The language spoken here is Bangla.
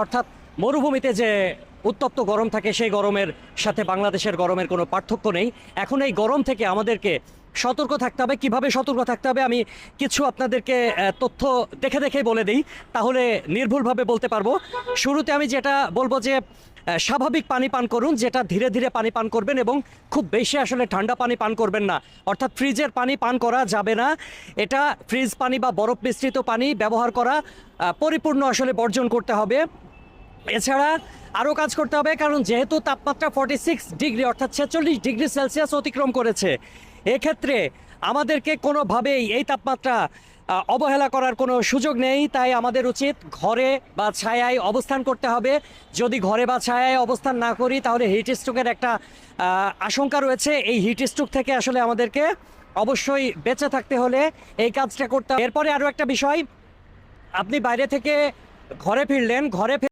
অর্থাৎ মরুভূমিতে যে উত্তপ্ত গরম থাকে সেই গরমের সাথে বাংলাদেশের গরমের কোনো পার্থক্য নেই। এখন এই গরম থেকে আমাদেরকে সতর্ক থাকতে হবে। কিভাবে সতর্ক থাকতে হবে আমি কিছু আপনাদেরকে তথ্য দেখে দেখেই বলে দিই, তাহলে নির্ভুলভাবে বলতে পারবো। শুরুতে আমি যেটা বলবো যে স্বাভাবিক পানি পান করুন, যেটা ধীরে ধীরে পানি পান করবেন এবং খুব বেশি আসলে ঠান্ডা পানি পান করবেন না। অর্থাৎ ফ্রিজের পানি পান করা যাবে না। এটা ফ্রিজ পানি বা বরফ মিশ্রিত পানি ব্যবহার করা পরিপূর্ণ আসলে বর্জন করতে হবে। এছাড়া আরও কাজ করতে হবে, কারণ যেহেতু তাপমাত্রা 46 ডিগ্রি অর্থাৎ 46 ডিগ্রি সেলসিয়াস অতিক্রম করেছে, এক্ষেত্রে আমাদেরকে কোনোভাবেই এই তাপমাত্রা অবহেলা করার কোনো সুযোগ নেই। তাই আমাদের উচিত ঘরে বা ছায়ায় অবস্থান করতে হবে। যদি ঘরে বা ছায়ায় অবস্থান না করি তাহলে হিট স্ট্রোকের একটা আশঙ্কা রয়েছে। এই হিট স্ট্রোক থেকে আসলে আমাদেরকে অবশ্যই বেঁচে থাকতে হলে এই কাজটা করতে হবে। এরপরে আরও একটা বিষয়, আপনি বাইরে থেকে ঘরে ফিরলেন, ঘরে